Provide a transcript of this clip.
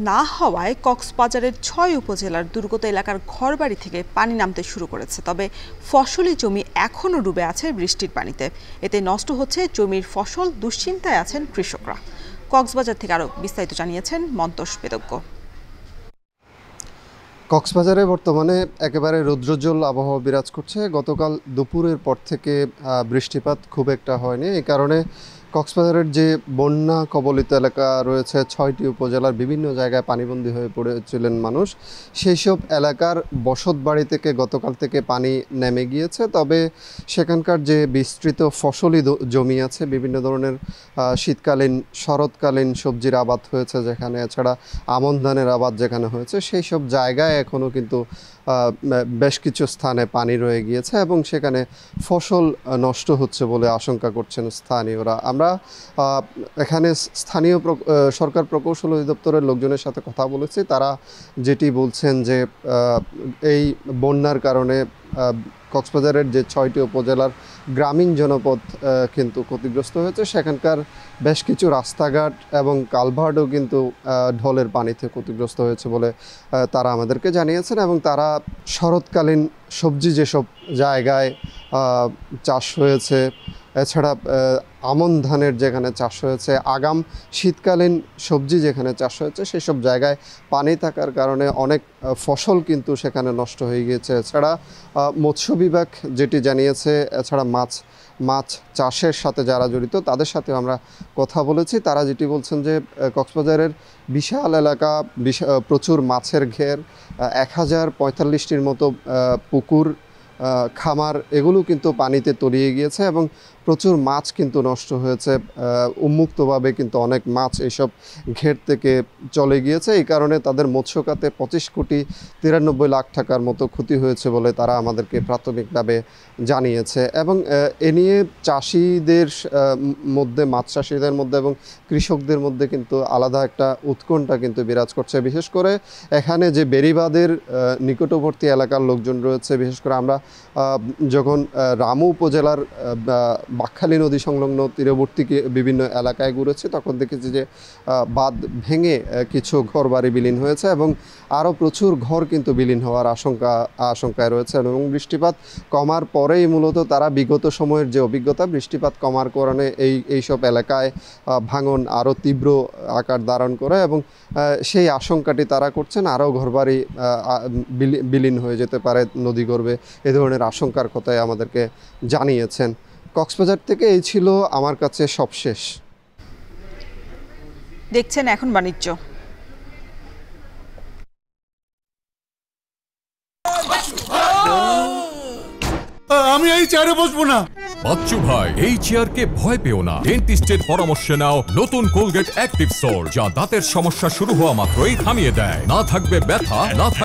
না হওয়ায় কক্সবাজারের ৬ উপজেলার দুর্গত এলাকার ঘরবাড়ি থেকে পানি নামতে শুরু করেছে। তবে ফসলি জমি এখনও ডুবে আছে বৃষ্টির পানিতে। এতে নষ্ট হচ্ছে জমির ফসল, দুশ্চিন্তায় আছেন কৃষকরা। কক্সবাজার থেকে আরও বিস্তারিত জানিয়েছেন মন্তোষ বেদজ্ঞ। কক্সবাজারে বর্তমানে একেবারে রৌদ্রোজ্জ্বল আবহাওয়া বিরাজ করছে। গতকাল দুপুরের পর থেকে বৃষ্টিপাত খুব একটা হয়নি। এই কারণে কক্সবাজারের যে বন্যা কবলিত এলাকা রয়েছে ৬টি উপজেলার বিভিন্ন জায়গায় পানিবন্দী হয়ে পড়েছিলেন মানুষ, সেই সব এলাকার বসত বাড়ি থেকে গতকাল থেকে পানি নেমে গিয়েছে। তবে সেখানকার যে বিস্তৃত ফসলি জমি আছে, বিভিন্ন ধরনের শীতকালীন শরৎকালীন সবজির আবাদ হয়েছে যেখানে, এছাড়া আমন ধানের আবাদ যেখানে হয়েছে, সেই সব জায়গায় এখনও কিন্তু বেশ কিছু স্থানে পানি রয়ে গিয়েছে এবং সেখানে ফসল নষ্ট হচ্ছে বলে আশঙ্কা করছেন স্থানীয়রা। আমরা এখানে স্থানীয় সরকার প্রকৌশল অধিদপ্তরের লোকজনের সাথে কথা বলেছি। তারা যেটি বলছেন যে এই বন্যার কারণে কক্সবাজারের যে ৬টি উপজেলার গ্রামীণ জনপদ কিন্তু ক্ষতিগ্রস্ত হয়েছে। সেখানকার বেশ কিছু রাস্তাঘাট এবং কালভার্টও কিন্তু ঢলের পানিতে ক্ষতিগ্রস্ত হয়েছে বলে তারা আমাদেরকে জানিয়েছেন। এবং তারা শরৎকালীন সবজি যেসব জায়গায় চাষ হয়েছে, এছাড়া আমন ধানের যেখানে চাষ হয়েছে, আগাম শীতকালীন সবজি যেখানে চাষ হয়েছে, সেসব জায়গায় পানি থাকার কারণে অনেক ফসল কিন্তু সেখানে নষ্ট হয়ে গিয়েছে। এছাড়া মৎস্য বিভাগ যেটি জানিয়েছে, এছাড়া মাছ চাষের সাথে যারা জড়িত তাদের সাথে আমরা কথা বলেছি। তারা যেটি বলছেন যে কক্সবাজারের বিশাল এলাকা, প্রচুর মাছের ঘের, ১০৪৫টির মতো পুকুর, খামার, এগুলো কিন্তু পানিতে তলিয়ে গিয়েছে এবং প্রচুর মাছ কিন্তু নষ্ট হয়েছে। উন্মুক্তভাবে কিন্তু অনেক মাছ এইসব ঘের থেকে চলে গিয়েছে। এই কারণে তাদের মৎস্য খাতে ২৫,৯৩,০০,০০০ টাকার মতো ক্ষতি হয়েছে বলে তারা আমাদেরকে প্রাথমিকভাবে জানিয়েছে। এবং এ নিয়ে চাষিদের মধ্যে, মাছ চাষিদের মধ্যে এবং কৃষকদের মধ্যে কিন্তু আলাদা একটা উৎকণ্ঠা কিন্তু বিরাজ করছে। বিশেষ করে এখানে যে বেড়িবাঁধের নিকটবর্তী এলাকার লোকজন রয়েছে, বিশেষ করে আমরা যখন রামু উপজেলার বাকখালী নদী সংলগ্ন তীরবর্তী বিভিন্ন এলাকায় ঘুরেছি, তখন দেখেছি যে বাঁধ ভেঙে কিছু ঘর বাড়ি বিলীন হয়েছে এবং আরও প্রচুর ঘর কিন্তু বিলীন হওয়ার আশঙ্কায় রয়েছে। এবং বৃষ্টিপাত কমার পরেই মূলত তারা বিগত সময়ের যে অভিজ্ঞতা, বৃষ্টিপাত কমার কারণে এইসব এলাকায় ভাঙন আরও তীব্র আকার ধারণ করে এবং সেই আশঙ্কাটি তারা করছেন, আরও ঘরবাড়ি বিলীন হয়ে যেতে পারে নদীগর্ভে, এ ধরনের আশঙ্কার কথাই আমাদেরকে জানিয়েছেন। কক্সবাজার থেকে এই ছিল আমার কাছে সবশেষ। দেখছেন এখন বাণিজ্য। আমি এই চেয়ারে বসবো না। বাচ্চু ভাই, এই চেয়ারকে ভয় পেও না। ডেন্টিস্টের পরামর্শে নাও নতুন কোলগেট অ্যাক্টিভ সোল, যা দাঁতের সমস্যা শুরু হওয়া মাত্রই থামিয়ে দেয়। না থাকবে ব্যথা, না